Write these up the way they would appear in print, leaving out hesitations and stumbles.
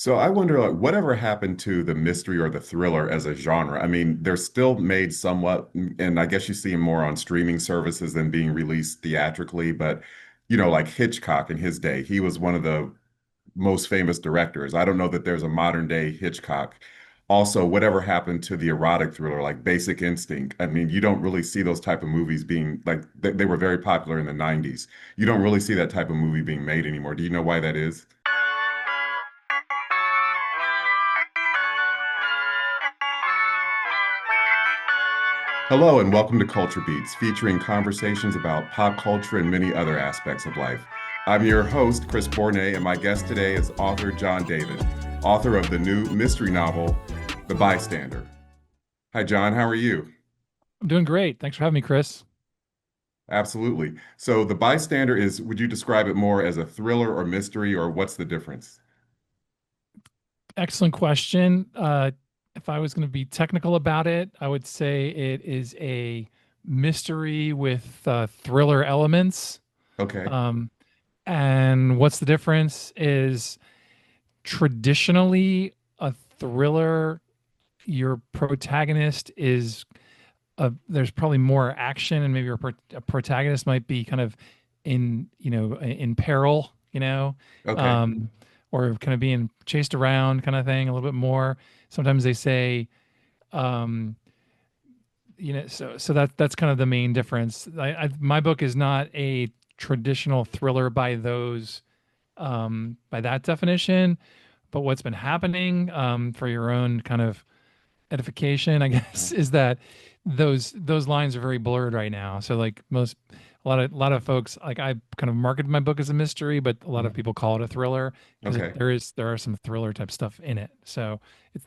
So I wonder, like, whatever happened to the mystery or the thriller as a genre? I mean, they're still made somewhat, and I guess you see them more on streaming services than being released theatrically. But, like Hitchcock in his day, he was one of the most famous directors. I don't know that there's a modern day Hitchcock. Also, whatever happened to the erotic thriller, like Basic Instinct? I mean, you don't really see those type of movies being like they were very popular in the 90s. You don't really see that type of movie being made anymore. Do you know why that is? Hello, and welcome to Culture Beats, featuring conversations about pop culture and many other aspects of life. I'm your host, Chris Bournet, and my guest today is author John David, author of the new mystery novel, The Bystander. Hi, John. How are you? I'm doing great. Thanks for having me, Chris. Absolutely. So, The Bystander is, would you describe it more as a thriller or mystery, or what's the difference? Excellent question. If I was going to be technical about it, I would say it is a mystery with thriller elements. Okay. Um, and what's the difference is traditionally a thriller, your protagonist is there's probably more action, and maybe a protagonist might be kind of in peril, Okay. um, or kind of being chased around, kind of thing, a little bit more. Sometimes they say, um, so that's kind of the main difference. My book is not a traditional thriller by that definition, but what's been happening, for your own kind of edification, I guess, is that those lines are very blurred right now. So like a lot of folks, like, I kind of marketed my book as a mystery, but a lot of Mhm. people call it a thriller because Okay. there are some thriller type stuff in it. So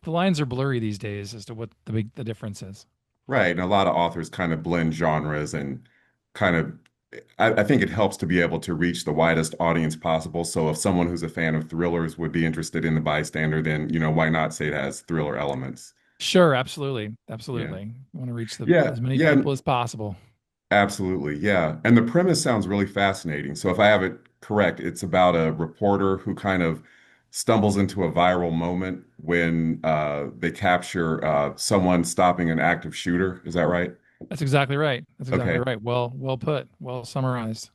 the lines are blurry these days as to what the difference is. Right. And a lot of authors kind of blend genres and kind of, I think it helps to be able to reach the widest audience possible. So if someone who's a fan of thrillers would be interested in The Bystander, then, why not say it has thriller elements? Sure, absolutely, Yeah. absolutely. I want to reach Yeah. as many Yeah. people as possible. Absolutely. Yeah. And the premise sounds really fascinating. So if I have it correct, it's about a reporter who kind of stumbles into a viral moment when they capture someone stopping an active shooter. Is that right? That's exactly right. That's exactly Okay. right. Well put. Well summarized.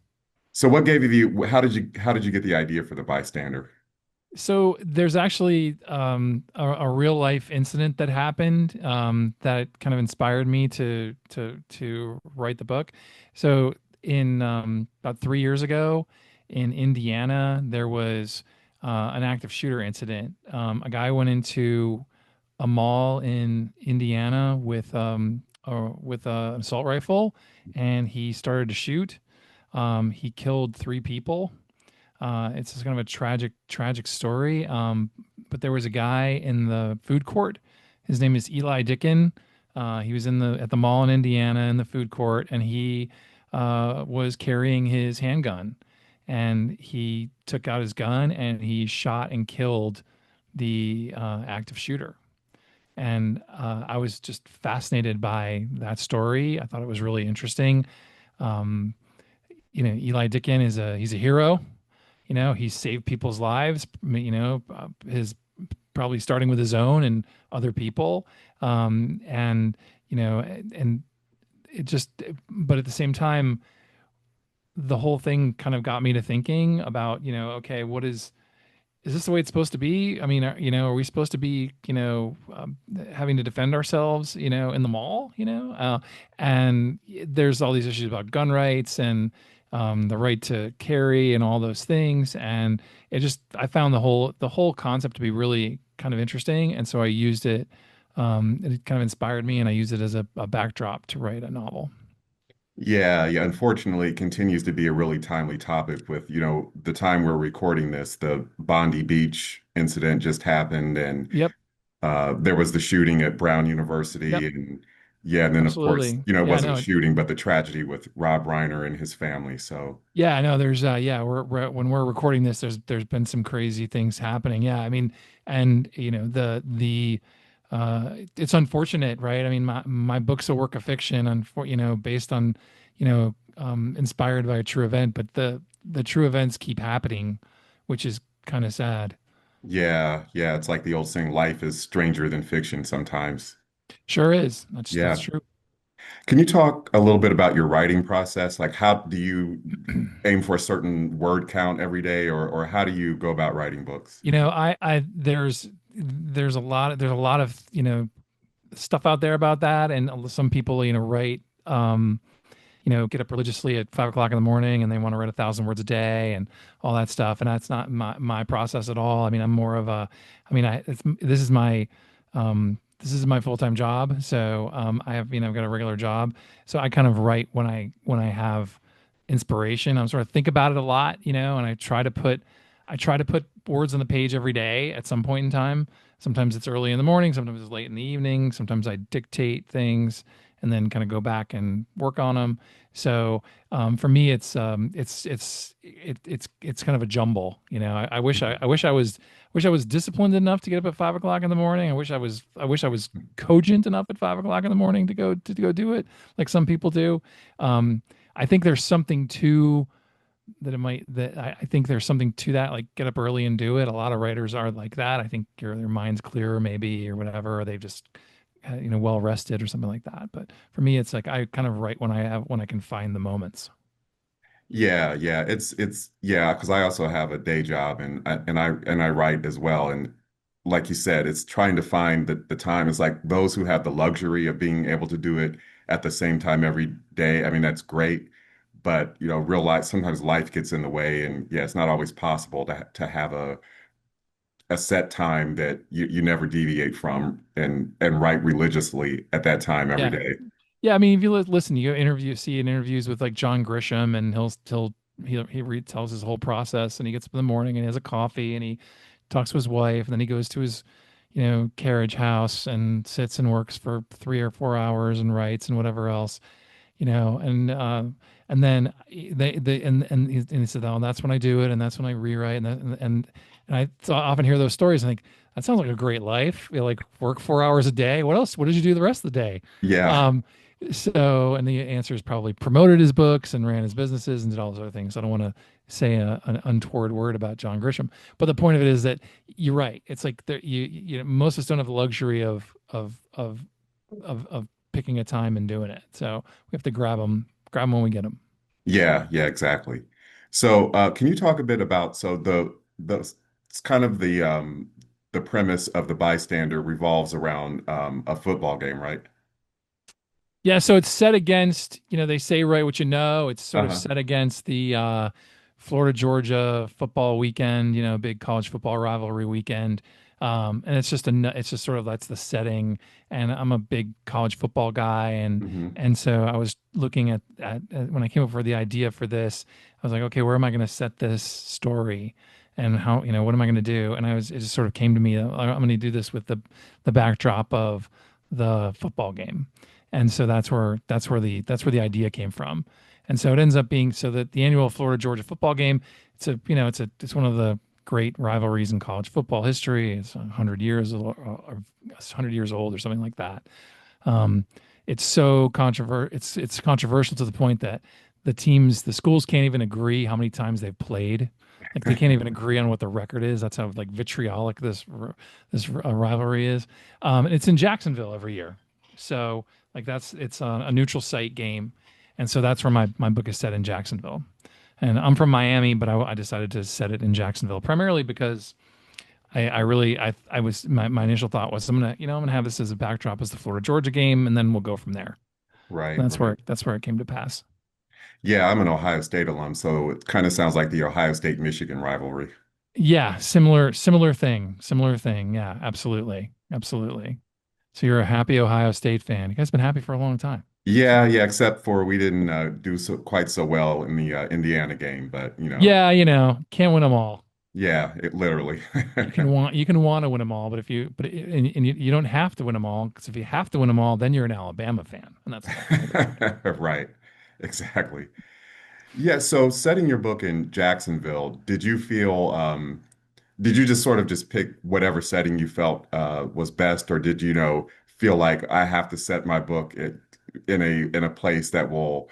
So what gave you how did you get the idea for the bystander? So there's actually a real life incident that happened, that kind of inspired me to write the book. So in about 3 years ago in Indiana, there was an active shooter incident. A guy went into a mall in Indiana with an assault rifle, and he started to shoot. He killed three people. It's just kind of a tragic story. But there was a guy in the food court. His name is Eli Dicken. He was at the mall in Indiana in the food court, and he was carrying his handgun. And he took out his gun and he shot and killed the active shooter. And I was just fascinated by that story. I thought it was really interesting. Um, Eli Dicken he's a hero. He saved people's lives, his probably starting with his own and other people. And, and it just, but at the same time, the whole thing kind of got me to thinking about, okay, is this the way it's supposed to be? I mean, are we supposed to be, having to defend ourselves, in the mall, and there's all these issues about gun rights and the right to carry and all those things. And I found the whole concept to be really kind of interesting. And so I used it, it kind of inspired me, and I used it as a backdrop to write a novel. Yeah, yeah. Unfortunately, it continues to be a really timely topic with, the time we're recording this, the Bondi Beach incident just happened and Yep. there was the shooting at Brown Yep. University and yeah, and then of course, Absolutely. it Yeah, wasn't a no. shooting, but the tragedy with Rob Reiner and his family. So Yeah, I know. Yeah, when we're recording this, there's been some crazy things happening. Yeah, I mean, and it's unfortunate, right? I mean, my book's a work of fiction, based on, inspired by a true event, but the true events keep happening, which is kind of sad. Yeah, yeah, it's like the old saying, life is stranger than fiction sometimes. Sure is. That's Yeah. true. Can you talk a little bit about your writing process? Like how do you aim for a certain word count every day or how do you go about writing books? I there's a lot of, stuff out there about that, and some people, write, get up religiously at 5 o'clock in the morning and they want to write 1,000 words a day and all that stuff. And that's not my process at all. I mean, I'm more of a, I mean, this is my full-time job. So, I've got a regular job. So I kind of write when I have inspiration. I'm sort of think about it a lot, and I try to put words on the page every day at some point in time. Sometimes it's early in the morning, sometimes it's late in the evening, sometimes I dictate things and then kind of go back and work on them. So, for me, it's kind of a jumble. I wish I was disciplined enough to get up at 5 o'clock in the morning. I wish I was cogent enough at 5 o'clock in the morning to go do it like some people do. I think there's something to that it might that I think there's something to that, like get up early and do it. A lot of writers are like that. I think their mind's clearer maybe or whatever, or they've just well rested or something like that. But for me, it's like I kind of write when I can find the moments. Yeah, yeah, it's yeah, because I also have a day job and I write as well. And like you said, it's trying to find the time. It's like those who have the luxury of being able to do it at the same time every day. I mean, that's great, but real life sometimes life gets in the way, and yeah, it's not always possible to have a set time that you never deviate from and write religiously at that time every Yeah. day. Yeah, I mean, if you listen, you see in interviews with like John Grisham, and he tells his whole process, and he gets up in the morning and he has a coffee and he talks to his wife, and then he goes to his, carriage house and sits and works for 3 or 4 hours and writes and whatever else, and then he said, oh, that's when I do it, and that's when I rewrite, and I often hear those stories and think that sounds like a great life. You like work 4 hours a day. What else? What did you do the rest of the day? Yeah. Um, and the answer is probably promoted his books and ran his businesses and did all those other things. I don't want to say an untoward word about John Grisham, but the point of it is that you're right. It's like most of us don't have the luxury of picking a time and doing it. So we have to grab them when we get them. Yeah, yeah, exactly. So, can you talk a bit about the it's kind of the premise of the bystander revolves around a football game, right? Yeah, so it's set against, they say write what you know. It's sort of Uh-huh. set against the Florida Georgia football weekend, big college football rivalry weekend. And it's just sort of that's the setting. And I'm a big college football guy, and Hmm. so I was looking at when I came up with the idea for this, I was like, okay, where am I going to set this story? And how, what am I going to do? And it just sort of came to me, I'm going to do this with the backdrop of the football game. And so that's where the idea came from. And so it ends up being so that the annual Florida Georgia football game, it's one of the great rivalries in college football history. It's 100 years or 100 years old or something like that. Um, it's controversial to the point that the schools can't even agree how many times they've played. Like they can't even agree on what the record is. That's how like vitriolic this rivalry is. And it's in Jacksonville every year, so like it's a neutral site game, and so that's where my book is set in Jacksonville. And I'm from Miami, but I decided to set it in Jacksonville primarily because I was my initial thought was I'm gonna have this as a backdrop as the Florida Georgia game, and then we'll go from there. Right, And right. that's where it came to pass. Yeah, I'm an Ohio State alum, so it kind of sounds like the Ohio State-Michigan rivalry. Yeah, similar thing. Yeah, absolutely, absolutely. So you're a happy Ohio State fan. You guys been happy for a long time. Yeah, yeah, except for we didn't do quite so well in the Indiana game, but Yeah, can't win them all. yeah, it literally. You can want to win them all, but and you don't have to win them all, because if you have to win them all, then you're an Alabama fan, and that's not the way to look at it. Right. Exactly. Yeah, so setting your book in Jacksonville, did you just sort of just pick whatever setting you felt was best, or did feel like I have to set my book in a place that will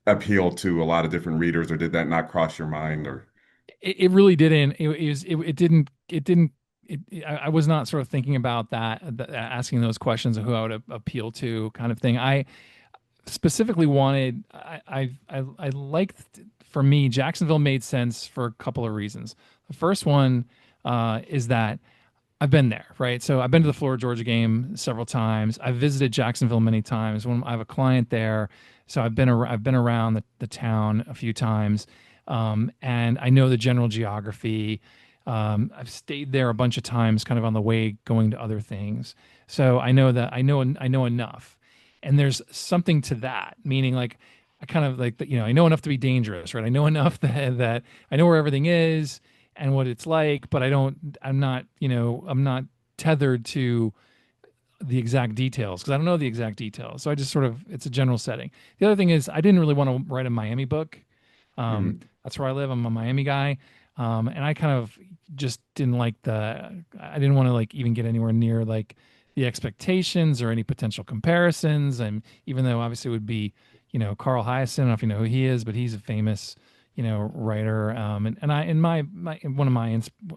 appeal to a lot of different readers, or did that not cross your mind or It really didn't. It didn't. it didn't I was not sort of thinking about asking those questions of who I would appeal to kind of thing. I specifically wanted I liked, for me, Jacksonville made sense for a couple of reasons. The first one is that I've been there, right? So I've been to the Florida Georgia game several times. I've visited Jacksonville many times. When I have a client there, so I've been around the town a few times, and I know the general geography. I've stayed there a bunch of times, kind of on the way going to other things. So I know enough, and there's something to that. Meaning, like, I kind of like that. I know enough to be dangerous, right? I know enough that I know where everything is and what it's like, but I'm not, I'm not tethered to the exact details because I don't know the exact details. So I just sort of, it's a general setting. The other thing is, I didn't really want to write a Miami book. Mhm. That's where I live. I'm a Miami guy. And I kind of just didn't like I didn't want to like even get anywhere near like the expectations or any potential comparisons. And even though obviously it would be, Carl Hyacin, I don't know if you know who he is, but he's a famous, writer. And one of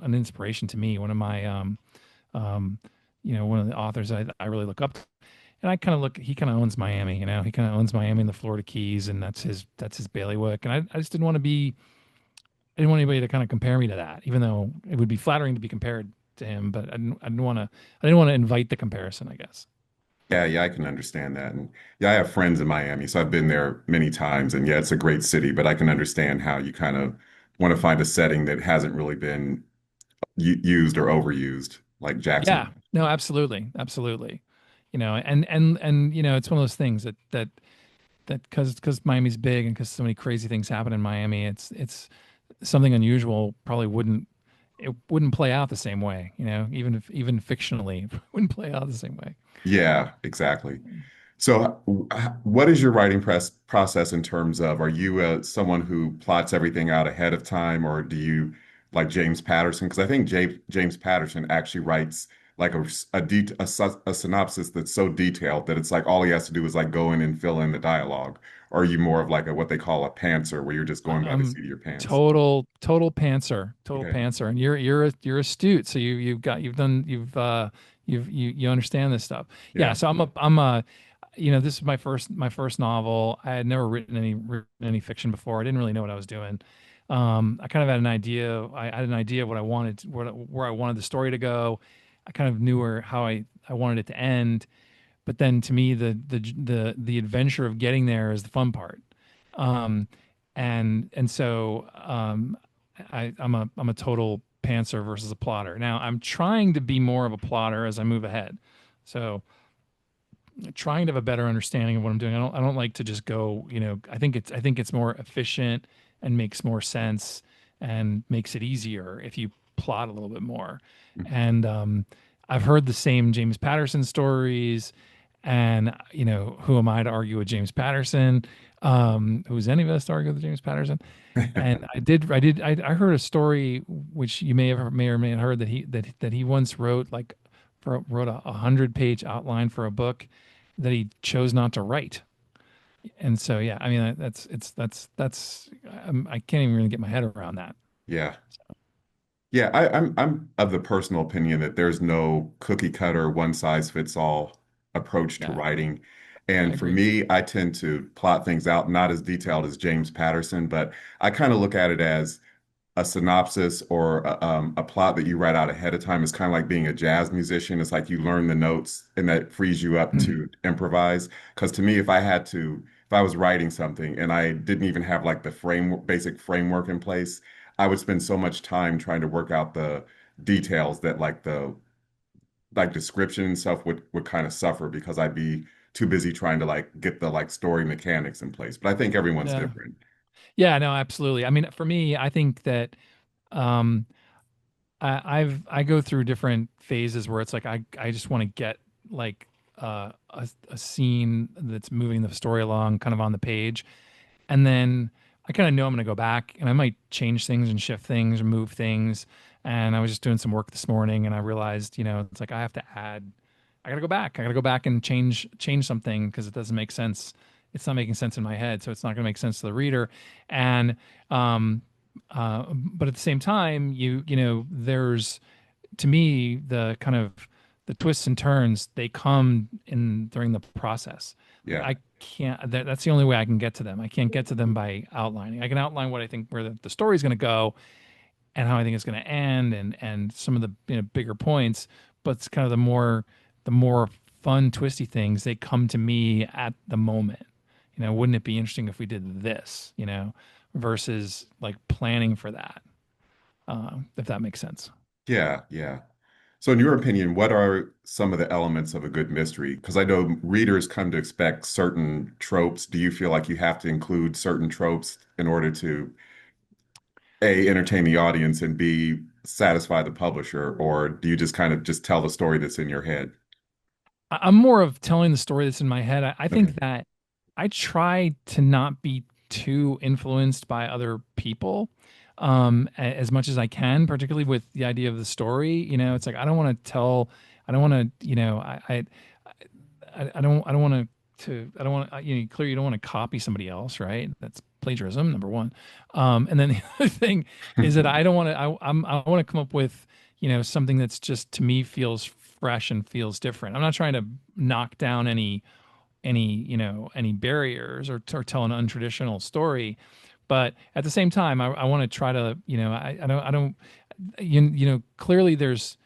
an inspiration to me, um, one of the authors I really look up to. And he kind of owns Miami, he kind of owns Miami and the Florida Keys, and that's his bailiwick. And I just I didn't want anybody to kind of compare me to that, even though it would be flattering to be compared to him, but I didn't want to invite the comparison, I guess. Yeah, yeah, I can understand that. And yeah, I have friends in Miami, so I've been there many times. And yeah, it's a great city, but I can understand how you kind of want to find a setting that hasn't really been used or overused, like Yeah, Jacksonville. no, absolutely, absolutely. It's one of those things that because Miami's big and because so many crazy things happen in Miami, it's something unusual probably wouldn't play out the same way, even fictionally, it wouldn't play out the same way. Yeah, exactly. So, what is your writing process in terms of, are you someone who plots everything out ahead of time, or do you like James Patterson? Because I think James Patterson actually writes like a synopsis that's so detailed that it's like all he has to do is like go in and fill in the dialogue. Or are you more of like what they call a pantser, where you're just going by the I'm seat of your pants? total Okay. pantser, and you're astute. So you understand this stuff. Yeah. Yeah. So this is my first novel. I had never written any fiction before. I didn't really know what I was doing. I kind of had an idea. I had an idea what I wanted, where I wanted the story to go. I kind of knew how I wanted it to end. But then to me, the adventure of getting there is the fun part. Um, and so I'm a total pantser versus a plotter. Now I'm trying to be more of a plotter as I move ahead. So trying to have a better understanding of what I'm doing. I don't like to just go, I think it's more efficient and makes more sense and makes it easier if you plot a little bit more. And I've heard the same James Patterson stories, and who am I to argue with James Patterson? Who's any of us to argue with James Patterson? And I heard a story which you may or may have heard, that he once wrote a 100-page outline for a book that he chose not to write. And so, yeah, I mean, I can't even really get my head around that. Yeah. Yeah, I'm of the personal opinion that there's no cookie cutter, one size fits all approach to Yeah, writing. I And for agree. me, I tend to plot things out, not as detailed as James Patterson, but I kind of look at it as a synopsis or a plot that you write out ahead of time. Is kind of like being a jazz musician. It's like you learn the notes and that frees you up Mhm. to improvise. Because to me, if I was writing something and I didn't even have like the basic framework in place, I would spend so much time trying to work out the details that like the like description and stuff would kind of suffer because I'd be too busy trying to like get the like story mechanics in place. But I think everyone's Yeah. different. Yeah, no, absolutely. I mean, for me, I think that um, I go through different phases where it's like I just want to get like a scene that's moving the story along kind of on the page, and then I kind of know I'm going to go back and I might change things and shift things or move things. And I was just doing some work this morning and I realized, it's like I got to go back. I got to go back and change something because it doesn't make sense. It's not making sense in my head, so it's not going to make sense to the reader. And but at the same time, there's to me, the kind of the twists and turns, they come in during the process. Like Yeah. I can't, that's the only way I can get to them. I can't get to them by outlining. I can outline what I think where the story's going to go and how I think it's going to end, and some of the, bigger points, but it's kind of the more fun twisty things, they come to me at the moment. Wouldn't it be interesting if we did this, versus like planning for that, if that makes sense. Yeah. Yeah. So, in your opinion, what are some of the elements of a good mystery? Because I know readers come to expect certain tropes. Do you feel like you have to include certain tropes in order to A, entertain the audience and B, satisfy the publisher? Or do you just kind of just tell the story that's in your head? I'm more of telling the story that's in my head. I Okay. think that I try to not be too influenced by other people, as much as I can, particularly with the idea of the story. It's like I don't want to, I don't want I don't want, clearly you don't want to copy somebody else, right? That's plagiarism, number one. And then the other thing is that I don't want to, I want to come up with, something that's just to me feels fresh and feels different. I'm not trying to knock down any barriers, or tell an untraditional story. But at the same time, I want to try to, I don't, clearly there's,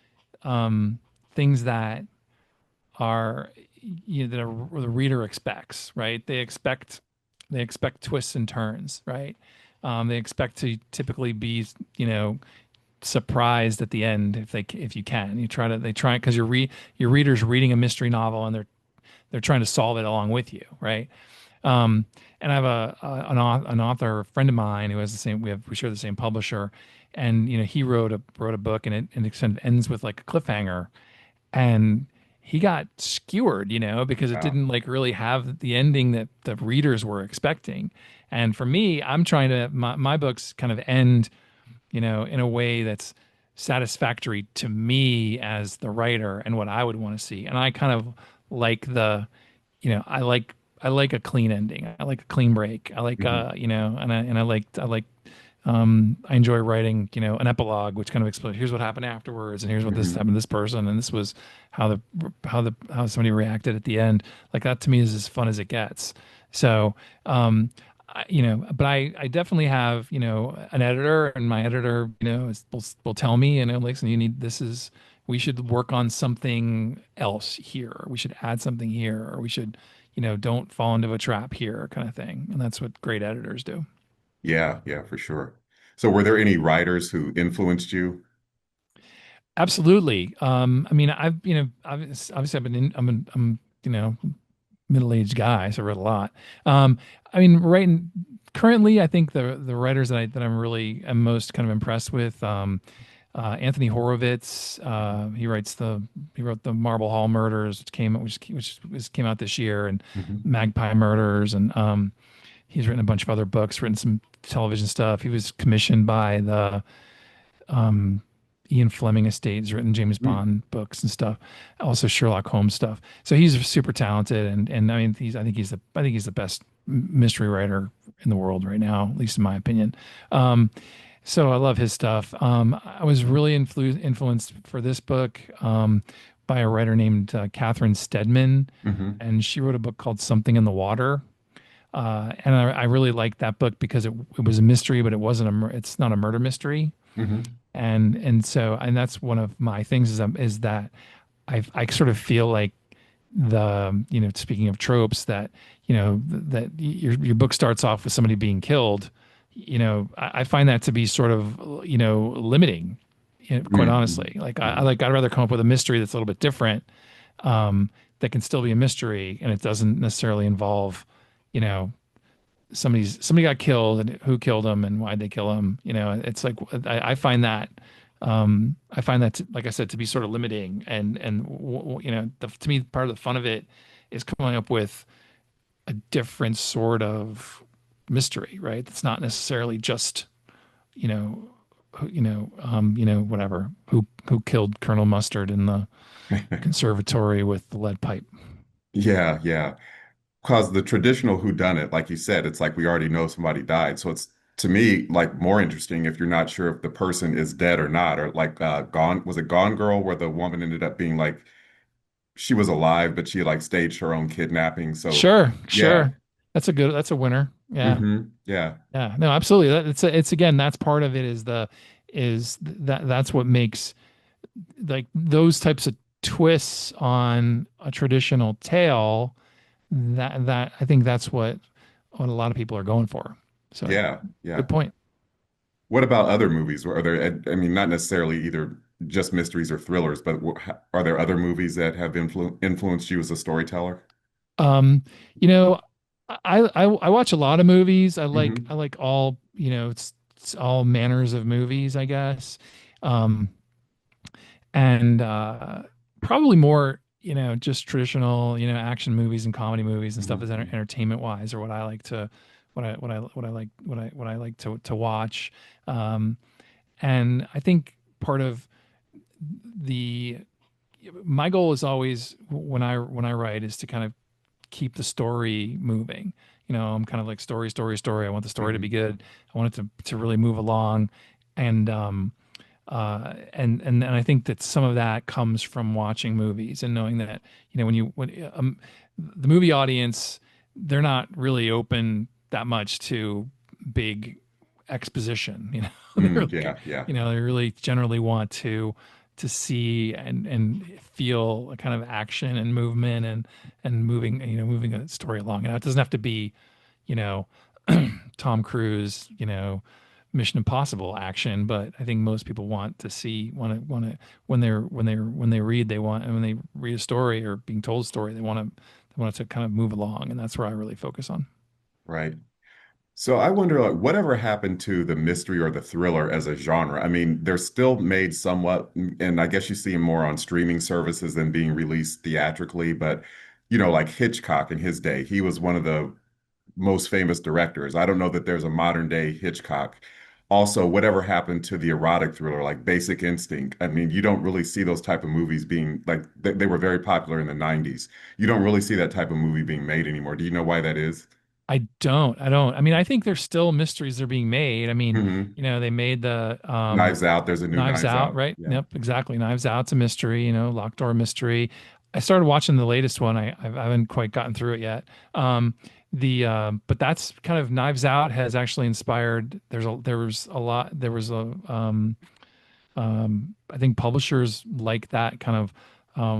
things that are that the reader expects, right? They expect twists and turns, right? They expect to typically be, surprised at the end if you can. They try because your reader's reading a mystery novel, and they're trying to solve it along with you, right? And I have an author friend of mine who has the same. We share the same publisher, and he wrote a book, and it kind of ends with like a cliffhanger, and he got skewered, because it Wow. didn't like really have the ending that the readers were expecting. And for me, I'm trying to my books kind of end, in a way that's satisfactory to me as the writer and what I would want to see. And I kind of like I like a clean ending. I like a clean break. I like Hmm. I like I enjoy writing, an epilogue, which kind of explains here's what happened afterwards, and here's what this Hmm. happened to this person, and this was how somebody reacted at the end. Like that to me is as fun as it gets. So, but I definitely have, an editor, and my editor, will tell me, listen, we should work on something else here. We should add something here, or we should, don't fall into a trap here, kind of thing. And that's what great editors do. Yeah, yeah, for sure. So, were there any writers who influenced you? Absolutely. I mean, obviously I'm, middle-aged guy, so I read a lot. Um, I mean, currently, I think the writers that I'm really am most kind of impressed with, Anthony Horowitz. He wrote the Marble Hall Murders, which came out this year, and Hmm. Magpie Murders, and he's written a bunch of other books, written some television stuff. He was commissioned by the um, Ian Fleming estate. He's written James Bond books and stuff, also Sherlock Holmes stuff. So he's super talented, and I mean, I think he's the best mystery writer in the world right now, at least in my opinion. Um, so I love his stuff. I was really influenced for this book, by a writer named Catherine Stedman, Hmm. and she wrote a book called Something in the Water. And I really liked that book because it was a mystery, but it's not a murder mystery. Hmm. And that's one of my things is that I sort of feel like speaking of tropes, that that your book starts off with somebody being killed. I find that to be sort of limiting, quite Hmm. honestly. Like Hmm. I'd rather come up with a mystery that's a little bit different, that can still be a mystery, and it doesn't necessarily involve you know somebody got killed, and who killed him and why'd they kill him. It's like I find that, like I said, to be sort of limiting, and to me, part of the fun of it is coming up with a different sort of mystery, right? It's not necessarily just you know whatever, who killed Colonel Mustard in the conservatory with the lead pipe. Yeah, yeah. Because the traditional whodunit, like you said, it's like we already know somebody died. So it's to me, like more interesting if you're not sure if the person is dead or not, or like Gone, was it Gone Girl, where the woman ended up being like she was alive, but she like staged her own kidnapping. So Sure, yeah, sure. That's a winner. Yeah. yeah, Yeah. No, absolutely. It's again, that's part of it that's what makes like those types of twists on a traditional tale that I think that's what a lot of people are going for. So, yeah, yeah. good point. What about other movies? Are there, I mean, not necessarily either just mysteries or thrillers, but are there other movies that have influenced you as a storyteller? Um, you know, I watch a lot of movies. I Hmm. like all, it's all manners of movies, I guess. Um, and probably more, just traditional, action movies and comedy movies and stuff as Hmm. entertainment wise, or what I like to, what I like to watch. Um, and I think part of the my goal is always when I write is to kind of keep the story moving. I'm kind of like story, story, story. I want the story to be Hmm. good. I want it to really move along, and and I think that some of that comes from watching movies and knowing that when the movie audience, they're not really open that much to big exposition. They're like, Yeah, yeah, they really generally want to see and feel a kind of action and movement and moving a story along. It doesn't have to be, you know, Tom Cruise, Mission Impossible action, but I think most people want to when they read they want and when they read a story or being told a story they want it to kind of move along, and that's where I really focus on. right. So I wonder, like, whatever happened to the mystery or the thriller as a genre? I mean, they're still made somewhat, and I guess you see them more on streaming services than being released theatrically. But, like Hitchcock in his day, he was one of the most famous directors. I don't know that there's a modern day Hitchcock. Also, whatever happened to the erotic thriller, like Basic Instinct? I mean, you don't really see those type of movies being like they were very popular in the 90s. You don't really see that type of movie being made anymore. Do you know why that is? I don't. I mean, I think there's still mysteries that are being made. I mean, Hmm. they made the Knives Out. There's a new Knives Knives Out, Out. right? Yeah. Yep, exactly. Knives Out's a mystery, locked door mystery. I started watching the latest one. I haven't quite gotten through it yet. But that's kind of Knives Out has actually inspired. There was a I think publishers like that kind of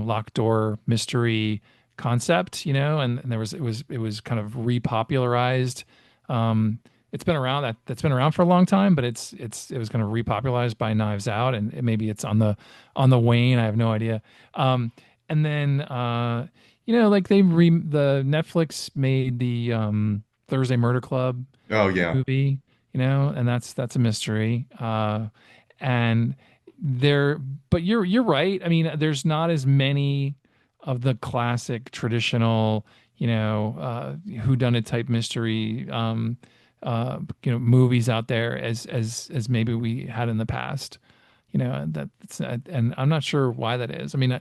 locked door mystery concept, and it was kind of repopularized. It's been around that's been around for a long time, but it was kind of repopularized by Knives Out, and maybe it's on the wane. I have no idea. And then like the Netflix made the Thursday Murder Club Oh yeah. movie, and that's a mystery. And there, but you're right. I mean, there's not as many of the classic traditional, whodunit type mystery, movies out there as maybe we had in the past. And I'm not sure why that is. I mean,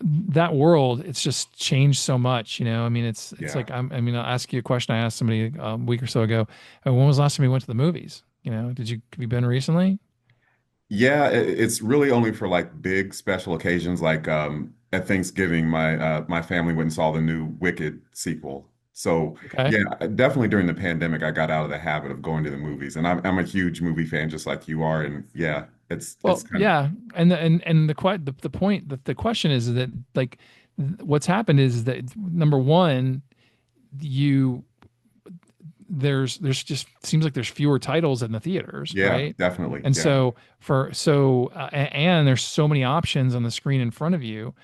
that world, it's just changed so much. I mean, it's Yeah. like I mean, I'll ask you a question I asked somebody a week or so ago. When was the last time you went to the movies? Have you been recently? Yeah, it's really only for like big special occasions, like at Thanksgiving, my family went and saw the new Wicked sequel. So Okay. yeah, definitely during the pandemic, I got out of the habit of going to the movies, and I'm a huge movie fan, just like you are. And yeah, it's Well, kind of yeah, the point the question is that like what's happened is that number one, you there's just seems like there's fewer titles in the theaters, yeah, right? definitely, And yeah, and there's so many options on the screen in front of you,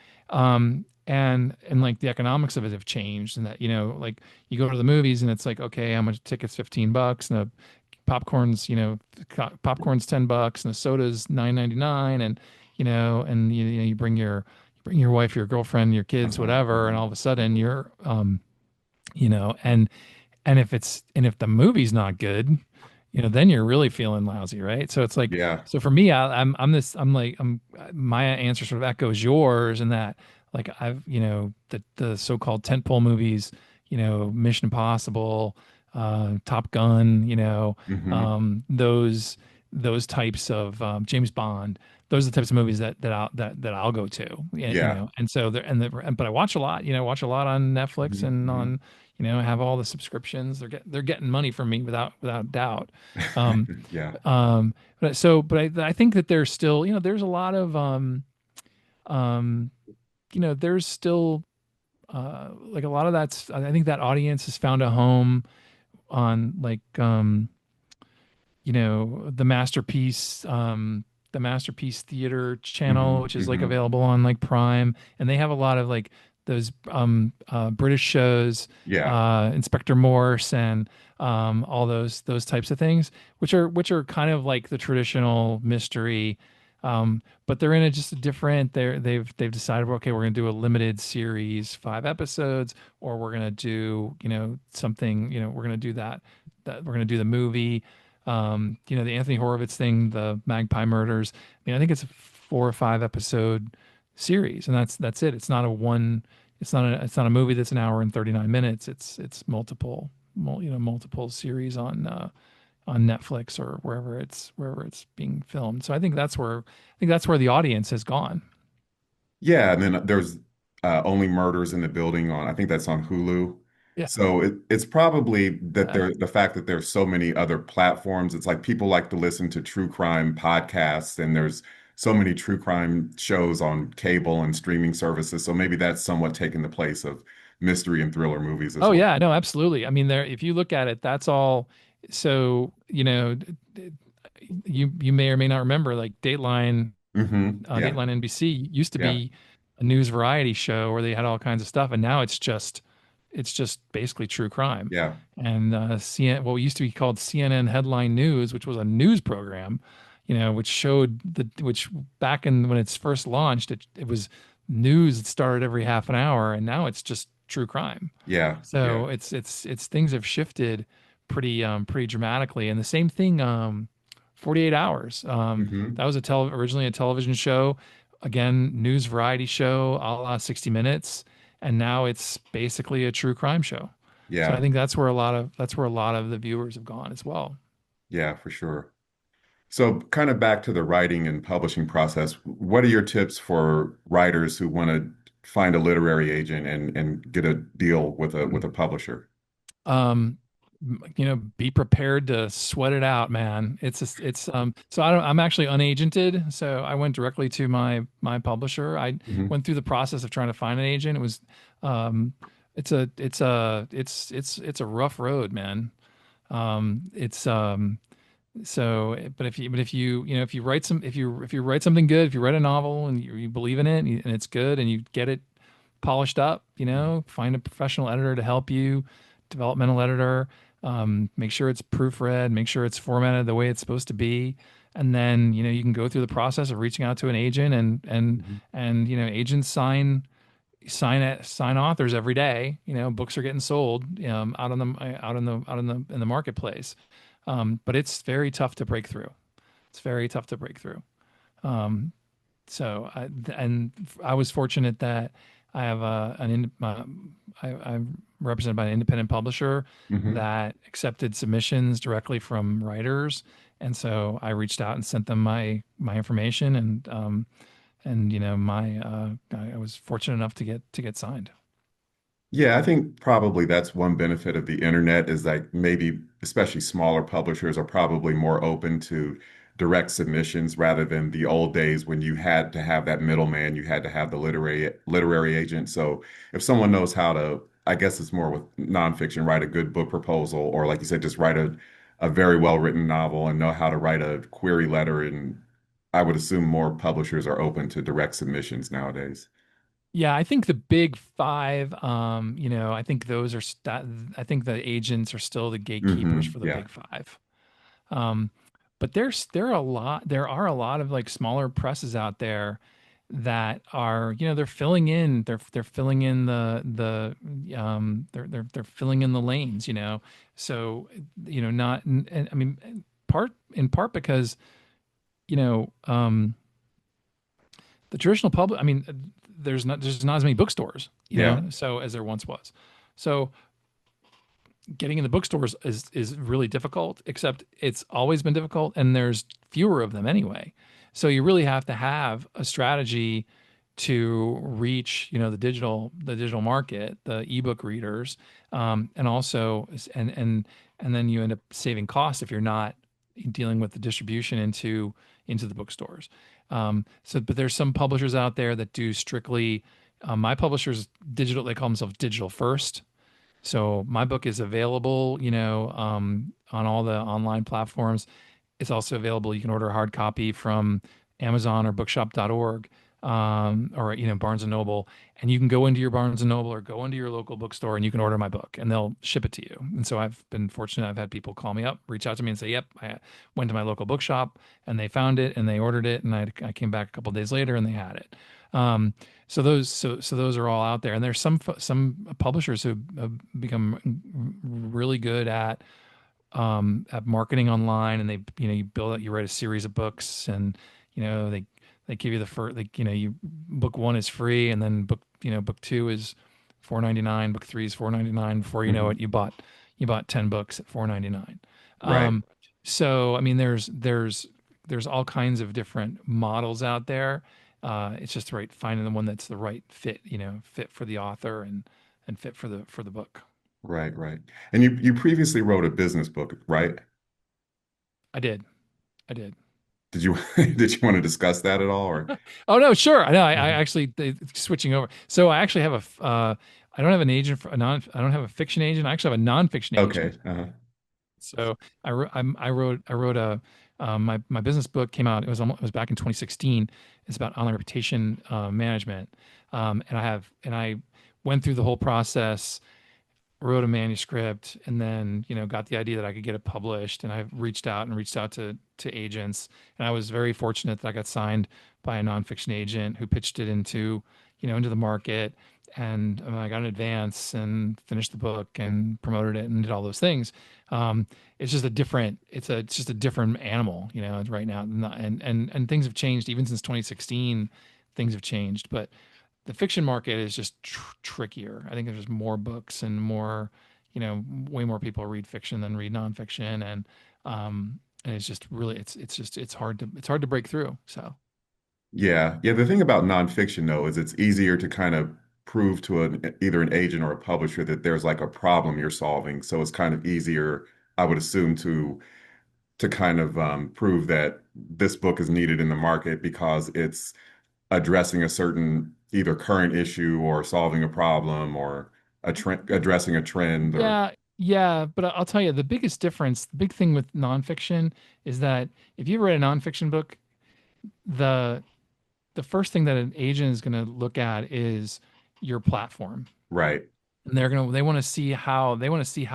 and like the economics of it have changed, and that like you go to the movies and it's like okay, how much tickets $15 and the popcorn's $10 and the soda's $9.99 and you bring your wife, your girlfriend, your kids, uh-huh, whatever, and uh-huh. all of a sudden you're and if the movie's not good, then you're really feeling lousy, right? So it's like, Yeah, so for me, I'm my answer sort of echoes yours in that, like the so-called tentpole movies, Mission Impossible, Top Gun, Hmm. those types of James Bond. Those are the types of movies that I'll go to. Yeah. And so there but I watch a lot. Watch a lot on Netflix Hmm. and Hmm. on have all the subscriptions. They're getting money from me without doubt. Um, Yeah. but I think that there's still there's a lot of um, there's still like a lot of that's I think that audience has found a home on like the Masterpiece Theater channel, Hmm. which is like Hmm. available on like Prime, and they have a lot of like those British shows, Yeah. Inspector Morse and all those types of things, which are kind of like the traditional mystery. But they're in a just a different. They've decided, well, okay, we're going to do a limited series, 5 episodes, or we're going to do something. We're going to do that we're going to do the movie. The Anthony Horowitz thing, the Magpie Murders. I mean, I think it's a 4 or 5 episode series, and that's it. It's not a one. It's not a movie that's an hour and 39 minutes. It's multiple series on Netflix or wherever it's being filmed. So I think that's where the audience has gone. Yeah, and then there's Only Murders in the Building on, I think that's on Hulu. Yeah. So it's probably that Uh, the fact that there's so many other platforms. It's like people like to listen to true crime podcasts, and there's so many true crime shows on cable and streaming services. So maybe that's somewhat taken the place of mystery and thriller movies as oh well. yeah, no, absolutely. I mean, if you look at it, that's all. So you may or may not remember like Yeah, Dateline NBC used to yeah, be a news variety show where they had all kinds of stuff, and now it's just basically true crime. yeah, And what used to be called CNN Headline News, which was a news program, which back in when it's first launched, it was news that started every half an hour, and now it's just true crime. yeah, yeah. So it's things have shifted pretty dramatically. And the same thing, 48 Hours. Hmm. That was originally a television show, again news variety show, a la 60 Minutes, and now it's basically a true crime show. So I Yeah, think that's where a lot of the viewers have gone as well. yeah, for sure. So, kind of back to the writing and publishing process, what are your tips for writers who want to find a literary agent and get a deal with a publisher? um be prepared to sweat it out, man. So I'm actually unagented, so I went directly to my publisher. I Hmm. went through the process of trying to find an agent. It was um it's a rough road, man. It's so but if you write something good, if you write a novel and you believe in it and it's good and you get it polished up, find a professional editor to help you, developmental editor, make sure it's proofread, make sure it's formatted the way it's supposed to be. And then, you can go through the process of reaching out to an agent Hmm. and agents sign authors every day. Books are getting sold, out in the marketplace. But it's very tough to break through. It's very tough to break through. Um, and I was fortunate that I have I'm represented by an independent publisher Hmm. that accepted submissions directly from writers, and so I reached out and sent them my information, and I was fortunate enough to get signed. Yeah, I think probably that's one benefit of the internet is like maybe especially smaller publishers are probably more open to direct submissions rather than the old days when you had to have that middleman, you had to have the literary agent. So if someone knows how to, I guess it's more with nonfiction, write a good book proposal, or like you said, just write a very well written novel and know how to write a query letter. And I would assume more publishers are open to direct submissions nowadays. Yeah, I think the big five, I think I think the agents are still the gatekeepers for the Yeah. big five. Um, but there are a lot of like smaller presses out there that are, they're filling in they're filling in the lanes, So, not, and I mean, in part because, you know, um, the traditional public, I mean, there's not as many bookstores, Yeah. so as there once was. So getting in the bookstores is really difficult, except it's always been difficult and there's fewer of them anyway. So you really have to have a strategy to reach, the digital market, the ebook readers, and also and then you end up saving costs if you're not dealing with the distribution into the bookstores. But there's some publishers out there that do strictly. My publisher's digital. They call themselves digital first. So my book is available, on all the online platforms. It's also available. You can order a hard copy from Amazon or bookshop.org, or Barnes and Noble, and you can go into your Barnes and Noble or go into your local bookstore and you can order my book and they'll ship it to you. And so I've been fortunate. I've had people call me up, reach out to me and say, "Yep, I went to my local bookshop and they found it and they ordered it, and I came back a couple of days later and they had it." Um, so those are all out there, and there's some publishers who have become really good at marketing online, and you write a series of books, and they give you the first, like, you book one is free, and then book two is 4.99, book three is 4.99. Before you know Hmm. it, you bought 10 books at 4.99. Right. um so I mean, there's all kinds of different models out there. It's just right finding the one that's the right fit, fit for the author, and fit for the book. Right. Right. And you previously wrote a business book, right? I did. Did you did you want to discuss that at all or? Oh no, sure. I know. I Mhm. actually switching over. So I actually have I don't have an agent for a non. I don't have a fiction agent. I actually have a nonfiction Okay. agent. Uh-huh. So I wrote a my business book came out. It was back in 2016. It's about online reputation management. And I went through the whole process, wrote a manuscript, and then got the idea that I could get it published, and I reached out to agents, and I was very fortunate that I got signed by a nonfiction agent who pitched it into the market, and I got an advance and finished the book and promoted it and did all those things. It's just a different animal, right now, and things have changed even since 2016. Things have changed, but the fiction market is just trickier. I think there's more books and more, way more people read fiction than read nonfiction, and it's just really it's hard to break through. So Yeah. Yeah. The thing about nonfiction though is it's easier to kind of prove to either an agent or a publisher that there's like a problem you're solving. So it's kind of easier, I would assume, to kind of prove that this book is needed in the market because it's addressing a certain either current issue or solving a problem or a trend, addressing a trend or yeah, yeah, but I'll tell you the biggest difference, the big thing with nonfiction is that if you read a nonfiction book, the the first thing that an agent is going to look at is your platform. right. And they want to see how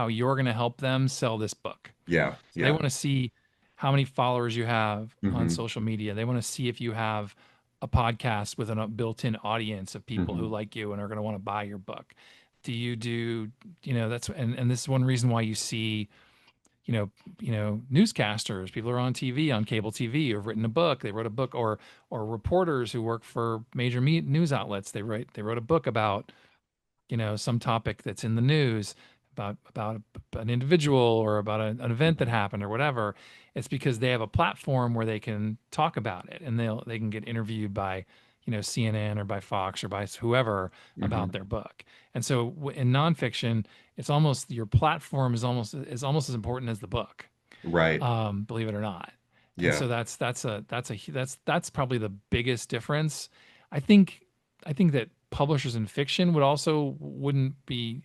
you're going to help them sell this book. Yeah. So they Yeah. want to see how many followers you have on Hmm. social media. They want to see if you have a podcast with a built-in audience of people who Hmm. like you and are going to want to buy your book. Do you do, that's and this is one reason why you see, newscasters, people who are on TV, on cable TV, who've written a book. They wrote a book, or reporters who work for major news outlets. They wrote a book about some topic that's in the news, about an individual, or about an event that happened or whatever. It's because they have a platform where they can talk about it, and they can get interviewed by CNN or by Fox or by whoever about Hmm. their book. And so in nonfiction, it's almost your platform is almost as important as the book, Right. believe it or not. And Yeah. so that's probably the biggest difference. I think I think that publishers in fiction wouldn't be,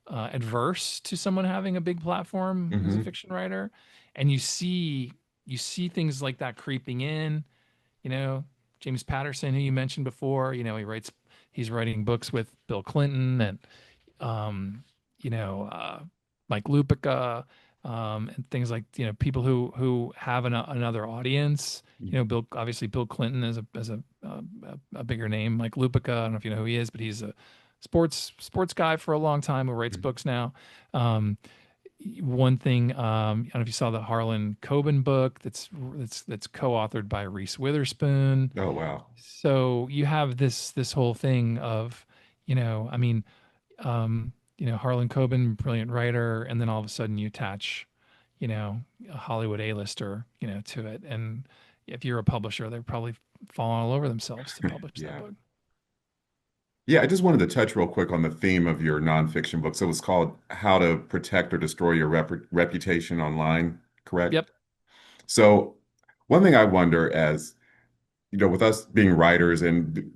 adverse to someone having a big platform who's a Hmm. fiction writer, and you see things like that creeping in. You know, James Patterson, who you mentioned before, he's writing books with Bill Clinton, and um, you know, Mike Lupica, and things like people who have another audience. Bill Clinton is a bigger name. Mike Lupica, I don't know if you know who he is, but he's a sports guy for a long time who writes books now. Um, One thing, I don't know if you saw the Harlan Coben book that's co-authored by Reese Witherspoon. Oh, wow. So you have this whole thing of, I mean, Harlan Coben, brilliant writer, and then all of a sudden you attach, a Hollywood A-lister, to it. And if you're a publisher, they're probably falling all over themselves to publish that Yeah. book. Yeah, I just wanted to touch real quick on the theme of your nonfiction book. So it was called How to Protect or Destroy Your Reputation Online, correct? Yep. So one thing I wonder as, with us being writers and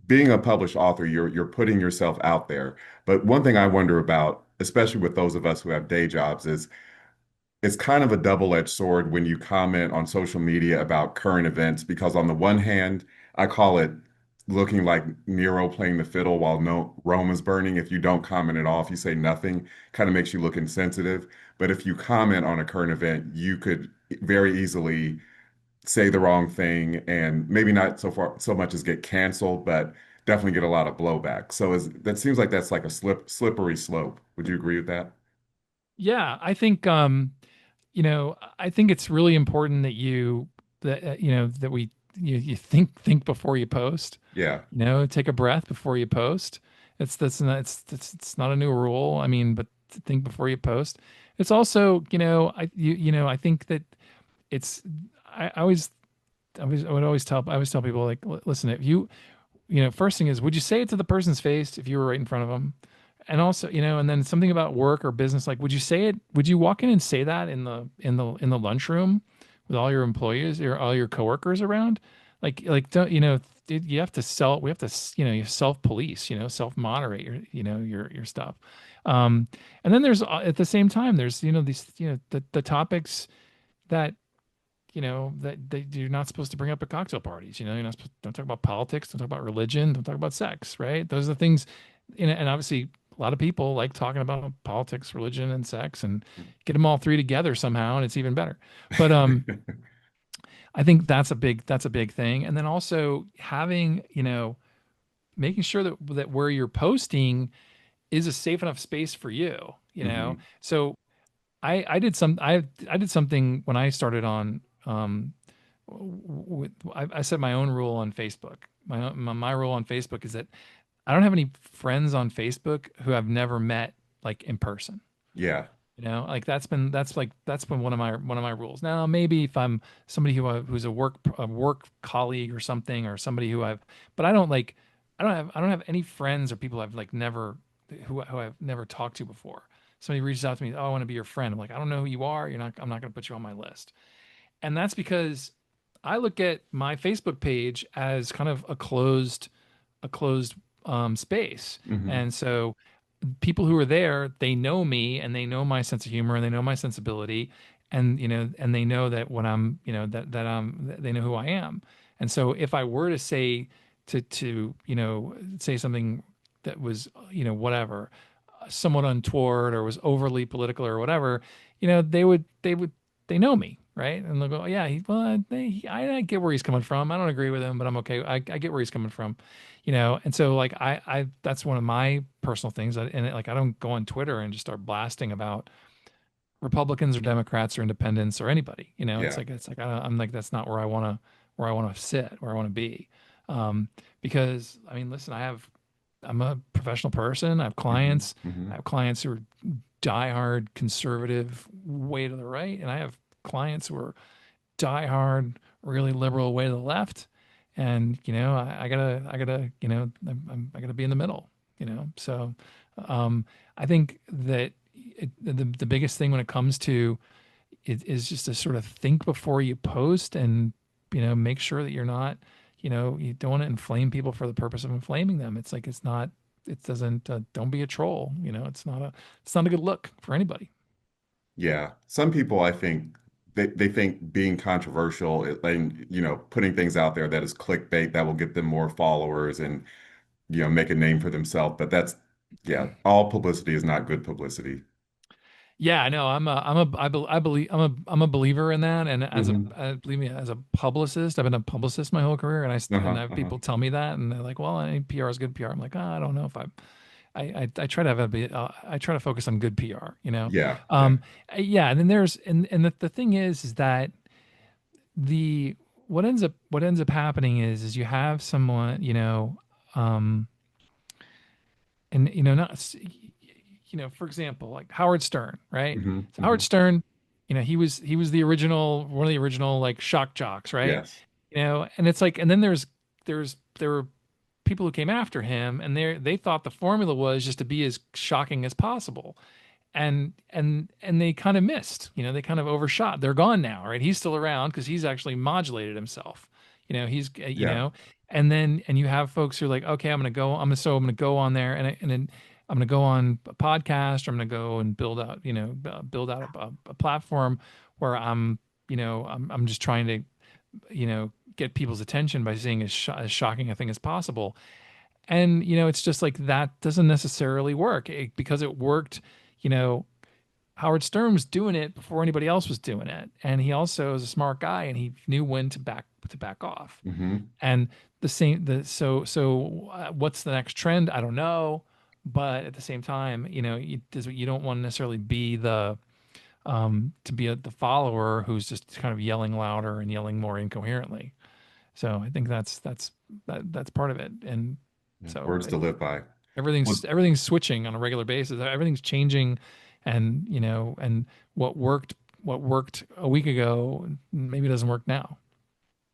being a published author, you're putting yourself out there. But one thing I wonder about, especially with those of us who have day jobs, is it's kind of a double-edged sword when you comment on social media about current events, because on the one hand, I call it looking like Nero playing the fiddle while no Rome is burning. If you don't comment at all, if you say nothing, kind of makes you look insensitive. But if you comment on a current event, you could very easily say the wrong thing and maybe not so much as get canceled, but definitely get a lot of blowback. So that seems like that's like a slippery slope. Would you agree with that? Yeah, I think it's really important that you think before you post. Yeah. Take a breath before you post. It's not a new rule. I mean, but think before you post. It's also, I think that it's I would always tell people, like, listen, if first thing is, would you say it to the person's face if you were right in front of them? And also, and then something about work or business, like, would you say it? Would you walk in and say that in the lunchroom with all your employees or all your coworkers around? Like, don't dude, you have to sell. We have to, you self police, self moderate your stuff. Um, and then there's at the same time, there's these the topics that that you're not supposed to bring up at cocktail parties. You're not supposed, don't talk about politics, don't talk about religion, don't talk about sex, right? Those are the things, and obviously a lot of people like talking about politics, religion, and sex, and get them all three together somehow, and it's even better. But I think that's a big thing. And then also having, making sure that where you're posting is a safe enough space for you. Hmm. So I did something when I started on I set my own rule on Facebook. My rule on Facebook is that I don't have any friends on Facebook who I've never met, like, in person. Yeah. Like, that's been one of my rules. Now, maybe if I'm somebody who's a work colleague or something, or somebody but I don't have any friends or people I've, like, never who I've never talked to before. Somebody reaches out to me, oh, I want to be your friend. I'm like, I don't know who you are. I'm not going to put you on my list. And that's because I look at my Facebook page as kind of a closed space. Hmm. And so people who are there, they know me and they know my sense of humor and they know my sensibility, and they know that when I'm, they know who I am. And so if I were to say something that was, whatever, somewhat untoward or was overly political or whatever, they know me, right? And they'll go, yeah, I get where he's coming from. I don't agree with him, but I'm okay. I get where he's coming from, And so, like, that's one of my personal things. Like, I don't go on Twitter and just start blasting about Republicans or Democrats or independents or anybody. Yeah. It's like I'm like, that's not where I want to sit, where I want to be. Because I mean, listen, I'm a professional person. I have Hmm. clients. I Hmm. have clients who are diehard conservative, way to the right, and I have clients who are diehard, really liberal, way to the left. And I gotta, I gotta be in the middle. So I think that the biggest thing when it comes to it is just to sort of think before you post, and make sure that you're not, you don't want to inflame people for the purpose of inflaming them. It's like, it doesn't, don't be a troll. It's not a good look for anybody. Yeah. Some people, I think, they think being controversial and, putting things out there that is clickbait that will get them more followers and, make a name for themselves. But yeah, all publicity is not good publicity. Yeah, no, I believe I'm a believer in that. And Hmm. believe me, as a publicist, I've been a publicist my whole career, and Uh-huh. I have Uh-huh. people tell me that, and they're like, well, any PR is good PR. I'm like, oh, I don't know if I try to I try to focus on good PR. Yeah. Yeah. Um, yeah, and then the thing is that the what ends up happening is you have someone, um, and not for example, like Howard Stern, right? Hmm. So Howard Hmm. Stern, he was the original, one of the original like shock jocks, right? Yes. And it's like, and then there were people who came after him, and they thought the formula was just to be as shocking as possible, and they kind of missed. They kind of overshot. They're gone now, right? He's still around because he's actually modulated himself. He's Yeah. and you have folks who are like, okay, I'm gonna go on there, and then I'm gonna go on a podcast, or I'm gonna go and build out a platform where I'm just trying to get people's attention by saying as shocking a thing as possible. And it's just like that doesn't necessarily work. Because it worked. you know Howard Stern was doing it before anybody else was doing it, and he also is a smart guy, and he knew when to back off. Hmm. And the same the so what's the next trend? I don't know. But at the same time, you don't want to necessarily be the follower who's just kind of yelling louder and yelling more incoherently. So I think that's part of it. And Yeah. so Words to live by. everything's Well, everything's switching on a regular basis. Everything's changing, and what worked a week ago maybe doesn't work now,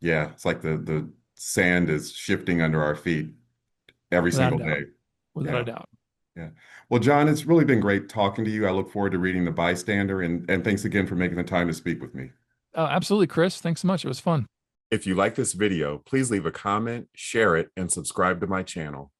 yeah, it's like the sand is shifting under our feet every without a single doubt. day. Without a Yeah. doubt. Yeah. Well, John, it's really been great talking to you. I look forward to reading The Bystander, and thanks again for making the time to speak with me. Absolutely, Chris. Thanks so much. It was fun. If you like this video, please leave a comment, share it, and subscribe to my channel.